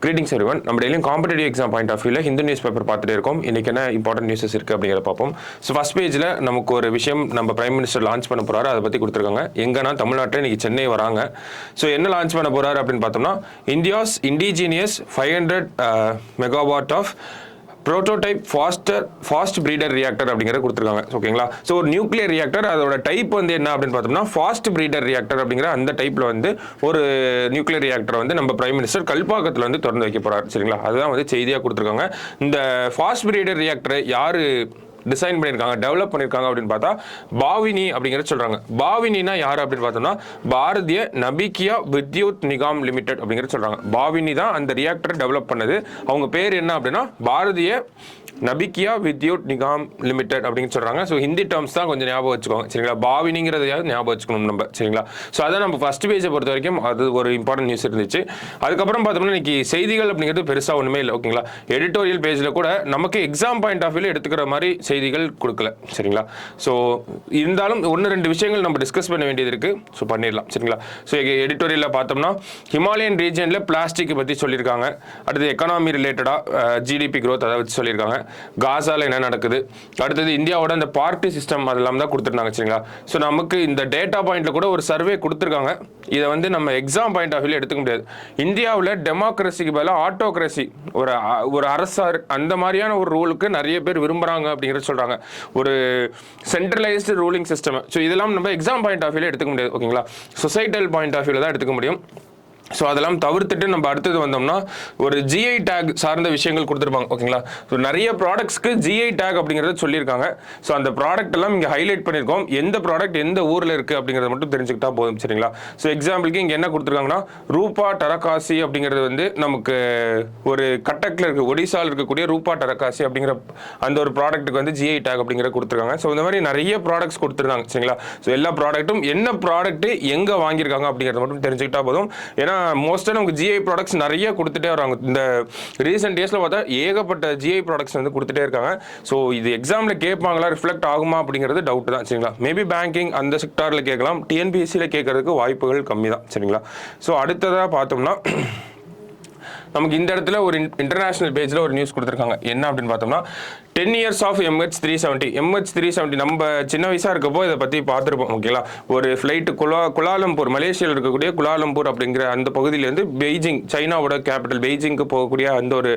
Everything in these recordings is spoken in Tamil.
Greetings everyone. நம்ம டெய்லியும் காம்படிட்டிவ் எக்ஸாம் பாயிண்ட் ஆஃப் வியூவில் ஹிந்து நியூஸ் பேப்பர் பார்த்துட்டு இருக்கோம். இன்றைக்கி என்ன இம்பார்ட்டன்ட் நியூஸஸ் இருக்குது அப்படிங்கிறத பார்ப்போம். ஸோ ஃபஸ்ட் பேஜில் நமக்கு ஒரு விஷயம் நம்ம பிரைம் மினிஸ்டர் லான்ச் பண்ண போகிறாரு, அதை பற்றி கொடுத்துருக்காங்க. எங்கன்னா தமிழ்நாட்டில் இன்றைக்கி சென்னை வராங்க. ஸோ என்ன லான்ச் பண்ண போகிறாரு அப்படின்னு பார்த்தோம்னா, India's indigenous 500 megawatt of prototype fast breeder reactor அப்படிங்கிறத கொடுத்துருக்காங்க. ஓகேங்களா? ஸோ ஒரு நியூக்ளியர் ரியாக்டர், அதோட டைப் வந்து என்ன அப்படின்னு பார்த்தோம்னா ஃபாஸ்ட் பிரீடர் ரியாக்டர் அப்படிங்கிற அந்த டைப்பில் வந்து ஒரு நியூக்ளியர் ரியாக்டர் வந்து நம்ம பிரைம் மினிஸ்டர் கல்பாக்கத்தில் வந்து திறந்து வைக்க போகிறார். சரிங்களா? அதுதான் வந்து செய்தியாக கொடுத்துருக்காங்க. இந்த ஃபாஸ்ட் பிரீடர் ரியாக்டரை யார் டிசைன் பண்ணியிருக்காங்க, டெவலப் பண்ணியிருக்காங்க அப்படின்னு பார்த்தா பாவினி அப்படிங்கிறத சொல்கிறாங்க. பாவினினா யார் அப்படின்னு பார்த்தோம்னா பாரதிய நபிக்கியா வித்யுத் நிகாம் லிமிடெட் அப்படிங்கிறத சொல்கிறாங்க. பாவினி தான் அந்த ரியாக்டரை டெவலப் பண்ணது. அவங்க பேர் என்ன அப்படின்னா பாரதிய நபிக்கியா வித்யுத் நிகாம் லிமிடெட் அப்படின்னு சொல்கிறாங்க. ஸோ ஹிந்தி டேர்ம்ஸ் தான் கொஞ்சம் ஞாபகம் வச்சுக்கோங்க. சரிங்களா? பாவினிங்கிறதையாவது ஞாபகம் வச்சுக்கணும் நம்ம. சரிங்களா? ஸோ அதான் நம்ம ஃபர்ஸ்ட் பேஜை பொறுத்த வரைக்கும் அது ஒரு இம்பார்ட்டன்ட் நியூஸ் இருந்துச்சு. அதுக்கப்புறம் பார்த்தோம்னா இன்னைக்கு செய்திகள் அப்படிங்கிறது பெருசாக ஒன்றுமே இல்லை. ஓகேங்களா? எடிட்டோரியல் பேஜில் கூட நமக்கு எக்ஸாம் பாயிண்ட் ஆஃப் வியூவில் எடுத்துக்கிற மாதிரி செய்திகள் கொடுக்கல. சரிங்களா? ஸோ இருந்தாலும் ஒன்று ரெண்டு விஷயங்கள் நம்ம டிஸ்கஸ் பண்ண வேண்டியது இருக்குது. ஸோ பண்ணிடலாம். சரிங்களா? ஸோ எடிட்டோரியலில் பார்த்தோம்னா ஹிமாலயன் ரீஜனில் பிளாஸ்டிக் பற்றி சொல்லியிருக்காங்க. அடுத்து எக்கனாமி ரிலேட்டடாக ஜிடிபி க்ரோத் அதை வச்சு சொல்லியிருக்காங்க. காசால என்ன நடக்குது, அடுத்தது இந்தியாவோட இந்த பார்ட்டி சிஸ்டம் அதெல்லாம் தான் கொடுத்துருந்தாங்க. சரிங்களா? ஸோ நமக்கு இந்த டேட்டா பாயிண்ட்ல கூட ஒரு சர்வே கொடுத்துருக்காங்க. இதை வந்து நம்ம எக்ஸாம் பாயிண்ட் ஆஃப் வியூல எடுத்துக்க முடியாது. இந்தியாவில் டெமோக்ரஸிக்கு பதிலாக ஆட்டோக்ரஸி, ஒரு அரசார் அந்த மாதிரியான ஒரு ரூலுக்கு நிறைய பேர் விரும்புறாங்க அப்படிங்கிறத சொல்றாங்க. ஒரு சென்ட்ரலைஸ்டு ரூலிங் சிஸ்டம். ஸோ இதெல்லாம் நம்ம எக்ஸாம் பாயிண்ட் ஆஃப் வியூல எடுத்துக்க முடியாது. ஓகேங்களா? சொசைட்டல் பாயிண்ட் ஆஃப் வியூல தான் எடுத்துக்க முடியும். ஸோ அதெல்லாம் தவிர்த்துட்டு நம்ம அடுத்தது வந்தோம்னா ஒரு ஜிஐ டேக் சார்ந்த விஷயங்கள் கொடுத்துருப்பாங்க. ஓகேங்களா? ஸோ நிறைய ப்ராடக்ட்ஸ்க்கு ஜிஐ டேக் அப்படிங்கிறத சொல்லியிருக்காங்க. ஸோ அந்த ப்ராடக்ட் எல்லாம் இங்கே ஹைலைட் பண்ணியிருக்கோம். எந்த ப்ராடக்ட் எந்த ஊரில் இருக்குது அப்படிங்கிறத மட்டும் தெரிஞ்சுக்கிட்டா போதும். சரிங்களா? ஸோ எக்ஸாம்பிளுக்கு இங்கே என்ன கொடுத்துருக்காங்கன்னா ரூபா டரகாசி அப்படிங்கிறது வந்து நமக்கு ஒரு கட்டக்கில் இருக்குது, ஒடிசாவில் இருக்கக்கூடிய ரூபா டரகாசி அப்படிங்கிற அந்த ஒரு ப்ராடக்ட்டுக்கு வந்து ஜிஐ டேக் அப்படிங்கிற கொடுத்துருக்காங்க. ஸோ இந்த மாதிரி நிறைய ப்ராடக்ட்ஸ் கொடுத்துருக்காங்க. சரிங்களா? ஸோ எல்லா ப்ராடக்ட்டும் என்ன ப்ராடக்ட் எங்கே வாங்கியிருக்காங்க அப்படிங்கிறத மட்டும் தெரிஞ்சுக்கிட்டா போதும். ஏன்னா மோஸ்ட்டாக நமக்கு ஜிஐ ப்ராடக்ட்ஸ் நிறைய கொடுத்துட்டே வராங்க. இந்த ரீசெண்ட் டேஸில் பார்த்தா ஏகப்பட்ட ஜிஐ ப்ராடக்ட்ஸ் வந்து கொடுத்துட்டே இருக்காங்க. ஸோ இது எக்ஸாமில் கேட்பாங்களா, ரிஃப்ளெக்ட் ஆகுமா அப்படிங்கிறது டவுட் தான். சரிங்களா? மேபி பேங்கிங் அந்த செக்டாரில் கேட்கலாம், டிஎன்பிஎஸ்சியில் கேட்கறதுக்கு வாய்ப்புகள் கம்மி தான். சரிங்களா? ஸோ அடுத்ததாக பார்த்தோம்னா நமக்கு இந்த இடத்துல ஒரு இன்டர்நேஷனல் பேஜில் ஒரு நியூஸ் கொடுத்துருக்காங்க. என்ன அப்படின்னு பார்த்தோம்னா 10 years ஆஃப் MH370 நம்ம சின்ன வயசாக இருக்கப்போ இதை பற்றி பார்த்துருப்போம். ஓகேங்களா? ஒரு ஃப்ளைட்டு குலாலம்பூர், மலேசியாவில் இருக்கக்கூடிய குலாலம்பூர் அப்படிங்கிற அந்த பகுதியிலேருந்து பெய்ஜிங், சைனாவோட கேபிட்டல் பெய்ஜிங்க்கு போகக்கூடிய அந்த ஒரு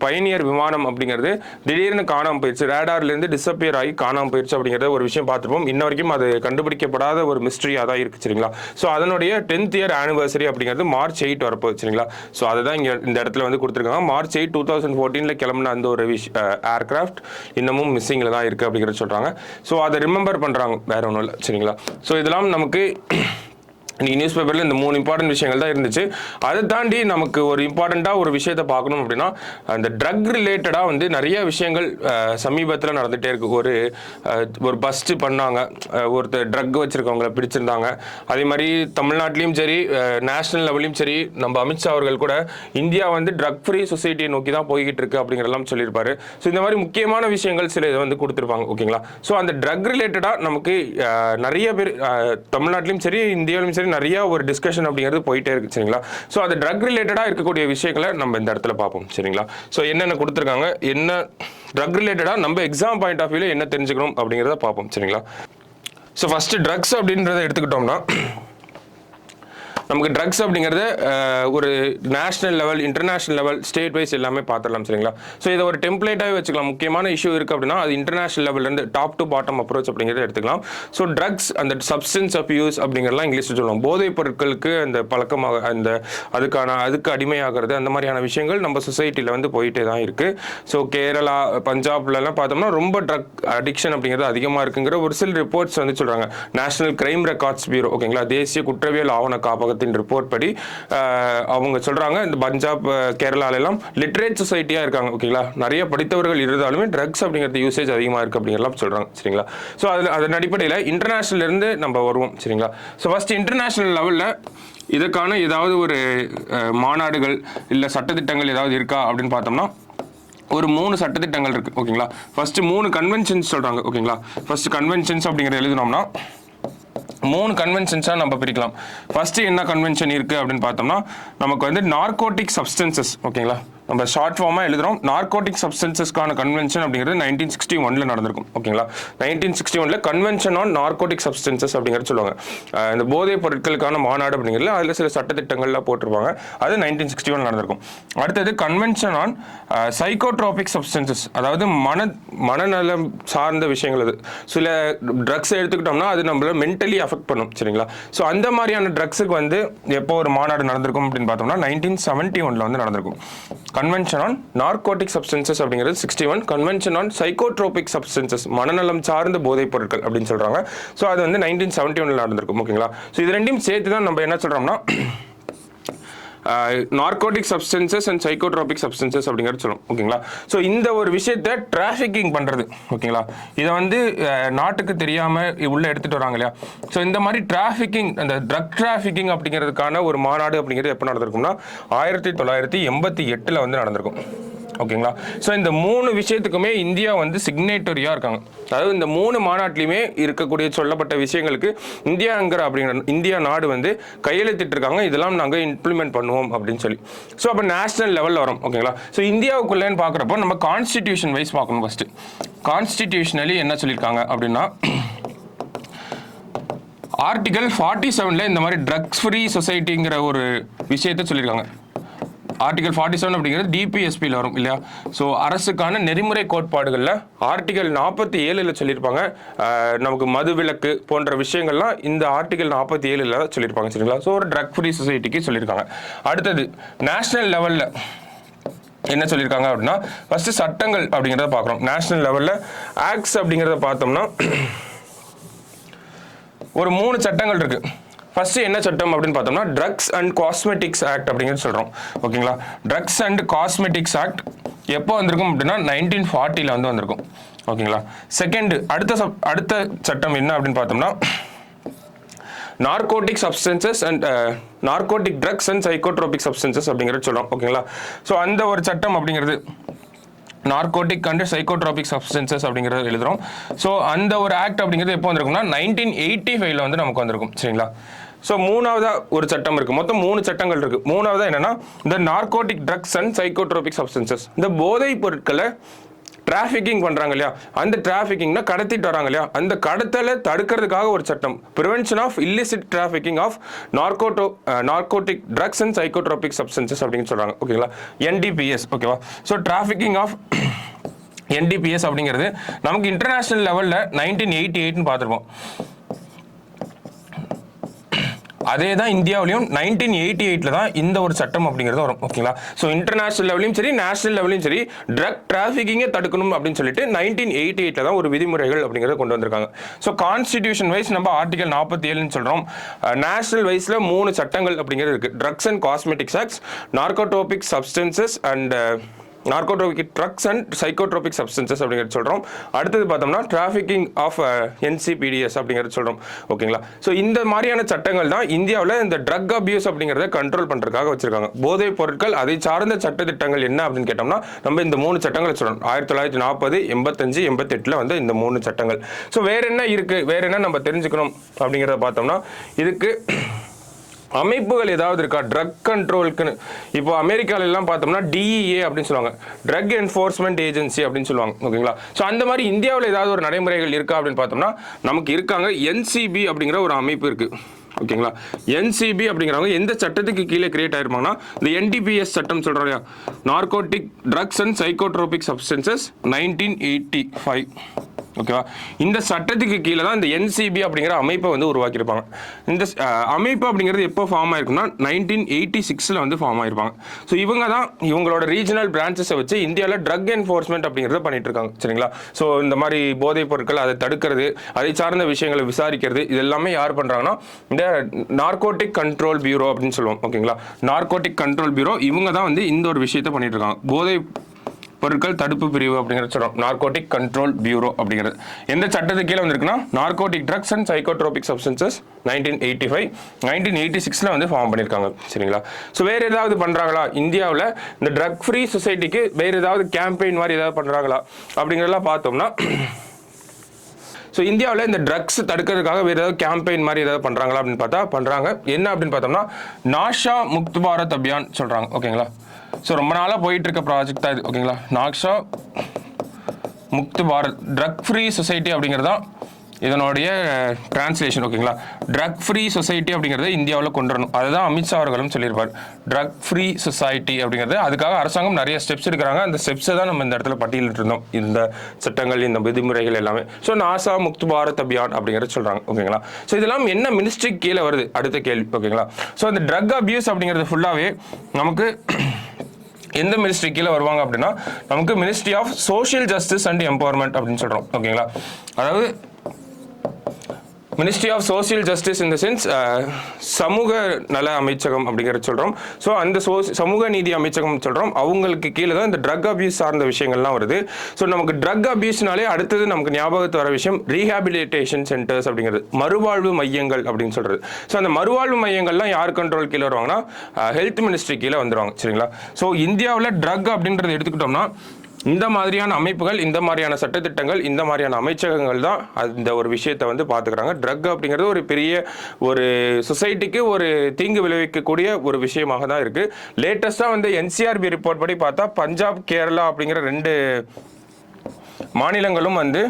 பயணியர் விமானம் அப்படிங்கிறது திடீர்னு காணாமல் போயிடுச்சு. ரேடார்லேருந்து டிஸப்பியர் ஆகி காணாமல் போயிடுச்சு அப்படிங்கிறத ஒரு விஷயம் பார்த்துருப்போம். இன்ன வரைக்கும் அது கண்டுபிடிக்கப்படாத ஒரு மிஸ்ட்ரியாக தான் இருக்குது. சரிங்களா? ஸோ அதனுடைய 10th year anniversary அப்படிங்கிறது March 8 வரப்போகுது. சரிங்களா? ஸோ அதை தான் இங்கே இந்த இடத்துல வந்து கொடுத்துருக்காங்க. March 8, 2014 கிளம்பின அந்த ஒரு ஏர்கிராஃப்ட் இன்னமும் மிஸ்ஸிங்கில் தான் இருக்குது அப்படிங்கிறத சொல்கிறாங்க. ஸோ அதை ரிமெம்பர் பண்ணுறாங்க, வேற ஒன்றும் இல்லை. சரிங்களா? ஸோ இதெல்லாம் நமக்கு இன்னைக்கு நியூஸ் பேப்பரில் இந்த 3 இம்பார்ட்டன்ட் விஷயங்கள் தான் இருந்துச்சு. அதை தாண்டி நமக்கு ஒரு இம்பார்ட்டண்ட்டாக ஒரு விஷயத்தை பார்க்கணும் அப்படின்னா அந்த ட்ரக் ரிலேட்டடாக வந்து நிறைய விஷயங்கள் சமீபத்தில் நடந்துகிட்டே இருக்கு. ஒரு பஸ்ட் பண்ணாங்க, ஒருத்தர் ட்ரக் வச்சுருக்கவங்கள பிடிச்சிருந்தாங்க. அதே மாதிரி தமிழ்நாட்டிலையும் சரி நேஷனல் லெவலையும் சரி நம்ம அமித்ஷா அவர்கள் கூட இந்தியா வந்து ட்ரக் ஃப்ரீ சொசைட்டியை நோக்கி தான் போய்கிட்டு இருக்கு அப்படிங்கிறதெல்லாம் சொல்லியிருப்பாரு. ஸோ இந்த மாதிரி முக்கியமான விஷயங்கள் சில இதை வந்து கொடுத்துருப்பாங்க. ஓகேங்களா? ஸோ அந்த ட்ரக் ரிலேட்டடாக நமக்கு நிறைய பேர் தமிழ்நாட்டிலையும் சரி இந்தியாவிலும் சரி நிறைய ஒரு டிஸ்கஷன் அப்படிங்கிறது போயிட்டே இருக்கு. சரிங்களா? ஸோ அது ட்ரக் ரிலேட்டடாக இருக்கக்கூடிய விஷயங்களை நம்ம இந்த இடத்துல பார்ப்போம். சரிங்களா? ஸோ என்னென்ன கொடுத்துருக்காங்க, என்ன ட்ரக் ரிலேட்டடாக நம்ம எக்ஸாம் பாயிண்ட் ஆஃப் வியூவில் என்ன தெரிஞ்சுக்கணும் அப்படிங்கிறத பார்ப்போம். சரிங்களா? ஸோ ஃபர்ஸ்ட் ட்ரக்ஸ் அப்படின்றத எடுத்துக்கிட்டோம்னா நமக்கு ட்ரக்ஸ் அப்படிங்கிறது ஒரு national level, international level, state wise எல்லாமே பார்த்துடலாம். சரிங்களா? ஸோ இதை ஒரு டெம்ப்ளேட்டாகவே வச்சுக்கலாம். முக்கியமான இஷ்யூ இருக்குது அப்படின்னா அது இன்டர்நேஷனல் லெவல்லேருந்து டாப் டு பாட்டம் அப்ரோச் அப்படிங்கிறத எடுத்துக்கலாம். ஸோ ட்ரக்ஸ் அந்த சப்ஸ்டன்ஸ் அப்யூஸ் அப்படிங்கிறலாம் இங்கிலீஷில் சொல்லுவோம். போதைப் பொருட்களுக்கு அந்த பழக்கமாக அதுக்கு அடிமையாகிறது அந்த மாதிரியான விஷயங்கள் நம்ம சொசைட்டியில் வந்து போயிட்டே தான் இருக்குது. ஸோ கேரளா, பஞ்சாப்லலாம் பார்த்தோம்னா ரொம்ப ட்ரக் அடிக்ஷன் அப்படிங்கிறது அதிகமாக இருக்குங்கிற ஒரு சில ரிப்போர்ட்ஸ் வந்து சொல்கிறாங்க. நேஷனல் கிரைம் ரெக்கார்ட்ஸ் பியூரோ, ஓகேங்களா, தேசிய குற்றவியல் ஆவண காப்பகம் ரிப்போர்ட் படி அவங்க சொல்றாங்க இந்த பஞ்சாப், கேரளால எல்லாம் லிட்ரேட் சொசைட்டியா இருக்காங்க. ஓகேங்களா? நிறைய படித்தவர்கள் இருந்தாலுமே ட்ரக்ஸ் அப்படிங்கிறது யூசேஜ் அதிகமா இருக்கு அப்படிங்கிறலாம் சொல்றாங்க. சரிங்களா? ஸோ அதன் அடிப்படையில் இன்டர்நேஷனல் இருந்து நம்ம வருவோம். சரிங்களா? ஸோ ஃபர்ஸ்ட் இன்டர்நேஷனல் லெவலில் இதற்கான ஏதாவது ஒரு மாநாடுகள் இல்லை சட்டத்திட்டங்கள் ஏதாவது இருக்கா அப்படின்னு பார்த்தோம்னா ஒரு 3 சட்டத்திட்டங்கள் இருக்கு. ஓகேங்களா? ஃபர்ஸ்ட் 3 கன்வென்ஷன்ஸ் சொல்றாங்க. ஓகேங்களா? ஃபர்ஸ்ட் கன்வென்ஷன்ஸ் அப்படிங்கிறத எழுதினோம்னா 3 கன்வென்ஷன்ஸாக நம்ம பிரிக்கலாம். ஃபர்ஸ்ட் என்ன கன்வென்ஷன் இருக்குது அப்படின்னு பார்த்தோம்னா நமக்கு வந்து நார்கோட்டிக் சப்ஸ்டன்சஸ், ஓகேங்களா, நம்ம ஷார்ட் ஃபார்மாக எழுதுறோம். நார்கோட்டிக் சப்ஸ்டன்சஸ்க்கான கன்வென்ஷன் அப்படிங்கிறது 1961 நடந்திருக்கும், ஓகேங்களா. 1961 கன்வென்ஷன் ஆன் நார்கோட்டிக் சப்ஸ்டன்சஸ் அப்படிங்கிறது சொல்லுவாங்க. இந்த போதைப் பொருட்களுக்கான மாநாடு அப்படிங்கிறது அதில் சில சட்டத்திட்டங்கள்லாம் போட்டிருப்பாங்க. அது 1961 நடந்திருக்கும். அடுத்தது கன்வென்ஷன் ஆன் சைக்கோட்ரோபிக் சப்ஸ்டன்சஸ், அதாவது மனநலம் சார்ந்த விஷயங்கள். அது சில ட்ரக்ஸ் எடுத்துக்கிட்டோம்னா அது நம்மள மென்டலி அஃபெக்ட் பண்ணும், சரிங்களா. ஸோ அந்த மாதிரியான ட்ரக்ஸுக்கு வந்து எப்போ ஒரு மாநாடு நடந்திருக்கும் அப்படின்னு பார்த்தோம்னா 1971 வந்து நடந்திருக்கும். கன்வென்ஷன் ஆன் நார்கோட்டிக் சப்ஸ்டன்சஸ் அப்படிங்கிறது 61, கன்வென்ஷன் ஆன் சைக்கோட்ரோபிக் சப்ஸ்டன்சஸ் மனநலம் சார்ந்த போதைப் பொருட்கள் அப்படின்னு சொல்றாங்க. ஸோ அது வந்து 1971 நடந்திருக்கும், ஓகேங்களா. ஸோ இது ரெண்டையும் சேர்த்து தான் நம்ம என்ன சொல்றோம்னா narcotic substances and psychotropic substances அப்படிங்கிறது சொல்லுவோம், ஓகேங்களா. ஸோ இந்த ஒரு விஷயத்தை டிராஃபிக்கிங் பண்ணுறது, ஓகேங்களா, இதை வந்து நாட்டுக்கு தெரியாமல் உள்ளே எடுத்துகிட்டு வராங்க இல்லையா. ஸோ இந்த மாதிரி டிராஃபிக்கிங், அந்த ட்ரக் டிராஃபிக்கிங் அப்படிங்கிறதுக்கான ஒரு மாநாடு அப்படிங்கிறது எப்போ நடந்திருக்கும்னா 1988 வந்து நடந்திருக்கும், ஓகேங்களா. ஸோ இந்த 3 விஷயத்துக்குமே இந்தியா வந்து சிக்னேட்டரியாக இருக்காங்க. அதாவது இந்த 3 மாநாட்டிலையுமே இருக்கக்கூடிய சொல்லப்பட்ட விஷயங்களுக்கு இந்தியா நாடு வந்து கையெழுத்திட்டு இருக்காங்க. இதெல்லாம் நாங்கள் இம்ப்ளிமெண்ட் பண்ணுவோம் அப்படின்னு சொல்லி. ஸோ அப்போ நேஷனல் லெவலில் வரும், ஓகேங்களா. ஸோ இந்தியாவுக்குள்ளேன்னு பார்க்குறப்போ நம்ம கான்ஸ்டிடியூஷன் வைஸ் பார்க்கணும். ஃபர்ஸ்ட் கான்ஸ்டிடியூஷனலி என்ன சொல்லியிருக்காங்க அப்படின்னா ஆர்டிகல் 47 இந்த மாதிரி ட்ரக்ஸ் ஃப்ரீ சொசைட்டிங்கிற ஒரு விஷயத்த சொல்லியிருக்காங்க. ஆர்டிகல் 47 அப்படிங்கிறது டிபிஎஸ்பியில் வரும் இல்லையா. ஸோ அரசுக்கான நெறிமுறை கோட்பாடுகளில் ஆர்டிகல் 47 சொல்லியிருப்பாங்க. நமக்கு மது விலக்கு போன்ற விஷயங்கள்லாம் இந்த ஆர்டிகல் 47 தான் சொல்லியிருப்பாங்க, சரிங்களா. ஸோ ஒரு ட்ரக் ஃப்ரீ சொசைட்டிக்கு சொல்லியிருக்காங்க. அடுத்தது நேஷனல் லெவலில் என்ன சொல்லியிருக்காங்க அப்படின்னா ஃபர்ஸ்ட் சட்டங்கள் அப்படிங்கிறத பார்க்குறோம். நேஷனல் லெவலில் ஆக்ட்ஸ் அப்படிங்கிறத பார்த்தோம்னா ஒரு 3 சட்டங்கள் இருக்கு. ஃபர்ஸ்ட் என்ன சட்டம் அப்படின்னு பார்த்தோம்னா ட்ரக்ஸ் அண்ட் காஸ்மெட்டிக்ஸ் ஆக்ட் அப்படிங்கிறது சொல்கிறோம், ஓகேங்களா. ட்ரக்ஸ் அண்ட் காஸ்மெட்டிக்ஸ் ஆக்ட் எப்போ வந்திருக்கும் அப்படின்னா 1940 வந்து வந்திருக்கும், ஓகேங்களா. செகண்ட் அடுத்த சட்டம் என்ன அப்படின்னு பார்த்தோம்னா narcotic substances and narcotic drugs and psychotropic substances அப்படிங்கிறது சொல்கிறோம், ஓகேங்களா. ஸோ அந்த ஒரு சட்டம் அப்படிங்கிறது நார்கோட்டிக் அண்ட் சைக்கோட்ரோபிக் சப்ஸ்டன்சஸ் அப்படிங்கிறது எழுதுறோம். ஸோ அந்த ஒரு ஆக்ட் அப்படிங்கிறது எப்போ வந்திருக்கும்னா 1985 வந்து நமக்கு வந்திருக்கும், சரிங்களா. ஸோ 3ஆவதா ஒரு சட்டம் இருக்கு. மொத்தம் 3 சட்டங்கள் இருக்கு. 3ஆவதா என்னன்னா இந்த narcotic drugs and psychotropic substances, இந்த போதைப் பொருட்களை டிராஃபிக்கிங் பண்றாங்க இல்லையா, அந்த டிராஃபிக்கிங்னா கடத்திட்டு வராங்க இல்லையா, அந்த கடத்தலை தடுக்கிறதுக்காக ஒரு சட்டம், prevention of illicit trafficking of narcotic drugs and psychotropic substances அப்படின்னு சொல்றாங்க, ஓகேங்களா. NDPS, ஓகேவா. ஸோ டிராஃபிக்கிங் ஆஃப் NDPS அப்படிங்கிறது நமக்கு இன்டர்நேஷனல் லெவலில் 1988 பார்த்துருப்போம். அதே தான் இந்தியாவிலையும் 1988 தான் இந்த ஒரு சட்டம் அப்படிங்கிறது வரும், ஓகேங்களா. ஸோ இன்டர்நேஷனல் லெவலையும் சரி நேஷனல் லெவலையும் சரி ட்ரக் டிராஃபிக்கிங்கை தடுக்கணும் அப்படின்னு சொல்லிட்டு 1988 தான் ஒரு விதிமுறைகள் அப்படிங்கிறத கொண்டு வந்திருக்காங்க. ஸோ கான்ஸ்டிடியூஷன் வைஸ் நம்ம ஆர்டிகல் 47 சொல்கிறோம். நேஷனல் வைஸில் 3 சட்டங்கள் அப்படிங்கிறது இருக்குது. Drugs and cosmetics acts, narcotropic substances and narcotropic drugs and psychotropic substances அப்படிங்கிறது சொல்கிறோம். அடுத்தது பார்த்தோம்னா டிராஃபிக்கிங் ஆஃப் NCPDS அப்படிங்கிறது சொல்கிறோம், ஓகேங்களா. ஸோ இந்த மாதிரியான சட்டங்கள் தான் இந்தியாவில் இந்த ட்ரக் அபியூஸ் அப்படிங்கிறத கண்ட்ரோல் பண்ணுறதுக்காக வச்சிருக்காங்க. போதைப் பொருட்கள் அதை சார்ந்த சட்டத்திட்டங்கள் என்ன அப்படின்னு கேட்டோம்னா நம்ம இந்த 3 சட்டங்களை சொல்கிறோம். 1940, 85, 88 வந்து இந்த 3 சட்டங்கள். ஸோ வேற என்ன இருக்குது, வேற என்ன நம்ம தெரிஞ்சுக்கணும் அப்படிங்கிறத பார்த்தோம்னா இதுக்கு அமைப்புகள் ஏதாவது இருக்கா ட்ரக் கண்ட்ரோலுக்குன்னு. இப்போ அமெரிக்கால எல்லாம் பார்த்தோம்னா DEA அப்படின்னு சொல்லுவாங்க, ட்ரக் என்ஃபோர்ஸ்மெண்ட் ஏஜென்சி அப்படின்னு சொல்லுவாங்க, ஓகேங்களா. ஸோ அந்த மாதிரி இந்தியாவில் ஏதாவது ஒரு நடைமுறைகள் இருக்கா அப்படின்னு பார்த்தோம்னா நமக்கு இருக்காங்க. NCB அப்படிங்கிற ஒரு அமைப்பு இருக்கு, ஓகேங்களா. NCB அப்படிங்கிறவங்க எந்த சட்டத்துக்கு கீழே கிரியேட் ஆயிருப்பாங்கன்னா இந்த NDPS சட்டம் சொல்றோம் இல்லையா, narcotic drugs and psychotropic substances 1985, ஓகேவா. இந்த சட்டத்துக்கு கீழே தான் இந்த NCB அப்படிங்கிற அமைப்பை வந்து உருவாக்கியிருப்பாங்க. இந்த அமைப்பு அப்படிங்கிறது எப்போ ஃபார்ம் ஆயிருக்குன்னா 1986 வந்து ஃபார்ம் ஆயிருப்பாங்க. ஸோ இவங்க தான் இவங்களோட ரீஜனல் பிரான்ச்சஸை வச்சு இந்தியாவில் ட்ரக் என்ஃபோர்ஸ்மெண்ட் அப்படிங்கிறத பண்ணிட்டு இருக்காங்க, சரிங்களா. ஸோ இந்த மாதிரி போதைப் பொருட்கள் அதை தடுக்கிறது, அதை சார்ந்த விஷயங்களை விசாரிக்கிறது, இது எல்லாமே யார் பண்ணுறாங்கன்னா இந்த நார்கோட்டிக் கண்ட்ரோல் பியூரோ அப்படின்னு சொல்லுவோம், ஓகேங்களா. நார்கோட்டிக் கண்ட்ரோல் பியூரோ இவங்க தான் வந்து இந்த ஒரு விஷயத்தை பண்ணிட்டு இருக்காங்க. போதை பொருட்கள் தடுப்பு பிரிவு அப்படிங்கிறது சொல்றோம், நார்கோட்டிக் கண்ட்ரோல் பியூரோ அப்படிங்கிறது. எந்த சட்டத்துக்கு கீழே வந்திருக்குன்னா narcotic drugs and psychotropic substances 1985, 1986 வந்து ஃபார்ம் பண்ணியிருக்காங்க, சரிங்களா. ஸோ வேற ஏதாவது பண்றாங்களா இந்தியாவில் இந்த ட்ரக் ஃப்ரீ சொசைட்டிக்கு, வேற ஏதாவது கேம்பெயின் மாதிரி ஏதாவது பண்றாங்களா அப்படிங்கிறதெல்லாம் பார்த்தோம்னா ஸோ இந்தியாவில் இந்த ட்ரக்ஸ் தடுக்கிறதுக்காக வேறு ஏதாவது கேம்பெயின் மாதிரி ஏதாவது பண்ணுறாங்களா அப்படின்னு பார்த்தா பண்ணுறாங்க. என்ன அப்படின்னு பார்த்தோம்னா நாக்ஷா முக்த் பாரத் அபியான் சொல்கிறாங்க. ஓகேங்களா, ஸோ ரொம்ப நாளாக போயிட்டு இருக்க ப்ராஜெக்ட் தான் இது. ஓகேங்களா, Nasha Mukt Bharat drug free society அப்படிங்கிறது தான் இதனுடைய டிரான்ஸ்லேஷன். ஓகேங்களா, ட்ரக் ஃப்ரீ சொசைட்டி அப்படிங்கிறத இந்தியாவில் கொண்டு வரணும். அதுதான் அமித்ஷா அவர்களும் சொல்லியிருப்பார். ட்ரக் ஃப்ரீ சொசைட்டி அப்படிங்கிறது அதுக்காக அரசாங்கம் நிறைய ஸ்டெப்ஸ் எடுக்கிறாங்க. அந்த ஸ்டெப்ஸை தான் நம்ம இந்த இடத்துல பட்டியலிட்டு இருந்தோம், இந்த சட்டங்கள், இந்த விதிமுறைகள் எல்லாமே. ஸோ நாசா முக்த் பாரத் அபியான் அப்படிங்கிறது சொல்கிறாங்க. ஓகேங்களா, ஸோ இதெல்லாம் என்ன மினிஸ்ட்ரி கீழே வருது அடுத்த கேள்வி. ஓகேங்களா, ஸோ இந்த ட்ரக் அபியூஸ் அப்படிங்கிறது ஃபுல்லாகவே நமக்கு எந்த மினிஸ்ட்ரி கீழே வருவாங்க அப்படின்னா நமக்கு ministry of social justice and empowerment அப்படின்னு சொல்கிறோம். ஓகேங்களா, அதாவது ministry of social justice in the sense சமூக நல அமைச்சகம் அப்படிங்கிறத சொல்கிறோம். ஸோ அந்த சமூக நீதி அமைச்சகம் சொல்கிறோம். அவங்களுக்கு கீழே தான் இந்த ட்ரக் அபியூஸ் சார்ந்த விஷயங்கள்லாம் வருது. ஸோ நமக்கு ட்ரக் அபியூஸ்னாலே அடுத்தது நமக்கு ஞாபகத்து வர விஷயம் ரீஹாபிலிட்டேஷன் சென்டர்ஸ் அப்படிங்கிறது, மறுவாழ்வு மையங்கள் அப்படின்னு சொல்கிறது. ஸோ அந்த மறுவாழ்வு மையங்கள்லாம் யார் கண்ட்ரோல் கீழே வருவாங்கன்னா ஹெல்த் மினிஸ்ட்ரி கீழே வந்துடுவாங்க. சரிங்களா, ஸோ இந்தியாவில் ட்ரக் அப்படின்றத எடுத்துக்கிட்டோம்னா இந்த மாதிரியான அமைப்புகள், இந்த மாதிரியான சட்டத்திட்டங்கள், இந்த மாதிரியான அமைச்சகங்கள் தான் அந்த ஒரு விஷயத்தை வந்து பார்த்துக்கிறாங்க. ட்ரக் அப்படிங்கிறது ஒரு பெரிய ஒரு சொசைட்டிக்கு ஒரு தீங்கு விளைவிக்கக்கூடிய ஒரு விஷயமாக தான் இருக்குது. லேட்டஸ்ட்டாக வந்து என்சிஆர்பி ரிப்போர்ட் படி பார்த்தா பஞ்சாப், கேரளா அப்படிங்கிற 2 மாநிலங்களும் வந்து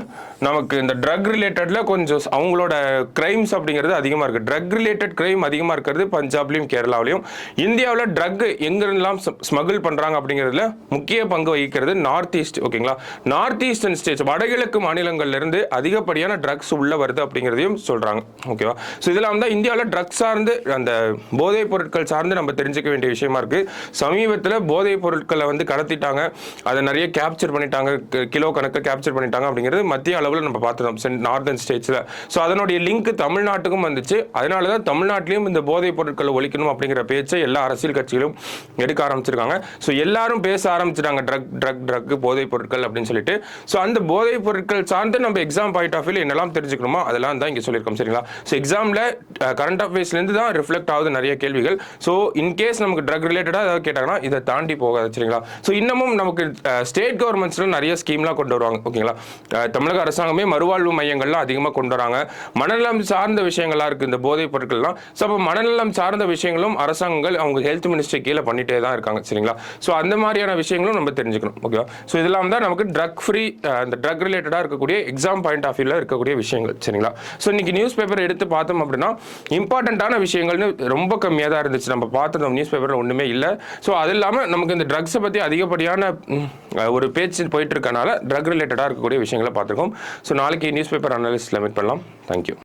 நமக்கு இந்த ட்ரக் ரிலேட்டட்ல கொஞ்சம் அவங்களோட கிரைம்ஸ் அப்படிங்கிறது அதிகமாக இருக்குது. ட்ரக் ரிலேட்டட் கிரைம் அதிகமாக இருக்கிறது பஞ்சாப்லையும் கேரளாவிலையும். இந்தியாவில் ட்ரக் எங்கெல்லாம் ஸ்மகிள் பண்ணுறாங்க அப்படிங்கிறதுல முக்கிய பங்கு வகிக்கிறது நார்த் ஈஸ்ட். ஓகேங்களா, நார்த் ஈஸ்டர்ன் ஸ்டேட்ஸ், வடகிழக்கு மாநிலங்கள்லேருந்து அதிகப்படியான ட்ரக்ஸ் உள்ள வருது அப்படிங்கிறதையும் சொல்கிறாங்க. ஓகேவா, ஸோ இதெல்லாம் வந்து இந்தியாவில் ட்ரக்ஸ் சார்ந்து அந்த போதைப் பொருட்கள் சார்ந்து நம்ம தெரிஞ்சுக்க வேண்டிய விஷயமா இருக்குது. சமீபத்தில் போதைப் பொருட்களை வந்து கடத்திட்டாங்க, அதை நிறைய கேப்சர் பண்ணிட்டாங்க, கிலோ கணக்கு கேப்சர் பண்ணிட்டாங்க அப்படிங்கிறது மத்திய அளவில் நம்ம பார்த்துட்டோம் நார்தன் ஸ்டேட்ஸில். ஸோ அதனுடைய லிங்க் தமிழ்நாட்டுக்கும் வந்துச்சு. அதனால தான் தமிழ்நாட்டிலையும் இந்த போதைப் பொருட்களை ஒழிக்கணும் அப்படிங்கிற பேச்சை எல்லா அரசியல் கட்சிகளும் எடுக்க ஆரம்பிச்சிருக்காங்க. ஸோ எல்லாரும் பேச ஆரம்பிச்சிட்டாங்க ட்ரக் ட்ரக் ட்ரக் போதைப் பொருட்கள் அப்படின்னு சொல்லிட்டு. ஸோ அந்த போதைப் பொருட்கள் சார்ந்து நம்ம எக்ஸாம் பாயிண்ட் ஆஃப் வியூ என்னெல்லாம் தெரிஞ்சுக்கணுமோ அதெல்லாம் தான் இங்கே சொல்லியிருக்கோம். சரிங்களா, ஸோ எக்ஸாமில் கரண்ட் அஃபேர்ஸ்லேருந்து தான் ரிஃப்ளெக்ட் ஆகுது நிறைய கேள்விகள். ஸோ இன்கேஸ் நமக்கு ட்ரக் ரிலேட்டடாக ஏதாவது கேட்டாங்கன்னா இதை தாண்டி போகாது. சரிங்களா, ஸோ இன்னமும் நமக்கு ஸ்டேட் கவர்மெண்ட்ஸ்ல நிறைய ஸ்கீம்லாம் கொண்டு வருவாங்க. ஓகேங்களா, தமிழக அரசாங்கமே மறுவாழ்வு மையங்கள்லாம் அதிகமாக கொண்டு வராங்க. மனநலம் சார்ந்த விஷயங்கள்லாம் இருக்குது இந்த போதைப் பொருட்கள்லாம். ஸோ அப்போ மனநலம் சார்ந்த விஷயங்களும் அரசாங்கங்கள் அவங்க ஹெல்த் மினிஸ்ட்ரி கீழே பண்ணிட்டே தான் இருக்காங்க. சரிங்களா, ஸோ அந்த மாதிரியான விஷயங்களும் நம்ம தெரிஞ்சுக்கணும். ஓகேவா, ஸோ இதெல்லாம் தான் நமக்கு ட்ரக் ஃப்ரீ அந்த ட்ரக் ரிலேட்டடாக இருக்கக்கூடிய எக்ஸாம் பாயிண்ட் ஆஃப் வியூவில் இருக்கக்கூடிய விஷயங்கள். சரிங்களா, ஸோ இன்னைக்கு நியூஸ் பேப்பர் எடுத்து பார்த்தோம் அப்படின்னா இம்பார்ட்டண்ட்டான விஷயங்கள்னு ரொம்ப கம்மியாக தான் இருந்துச்சு. நம்ம பார்த்துருந்தோம் நியூஸ் பேப்பரில் ஒன்றுமே இல்லை. ஸோ அது இல்லாமல் நமக்கு இந்த ட்ரக்ஸை பற்றி அதிகப்படியான ஒரு பேச்சு போயிட்டு இருக்கனால ட்ரக் ரிலேட்டடாக இருக்கக்கூடிய விஷயங்களை பார்த்துருக்கோம். ஸோ நாளைக்கு நியூஸ் பேப்பர் அனாலிசிஸில் மீட் பண்ணலாம். தேங்க்யூ.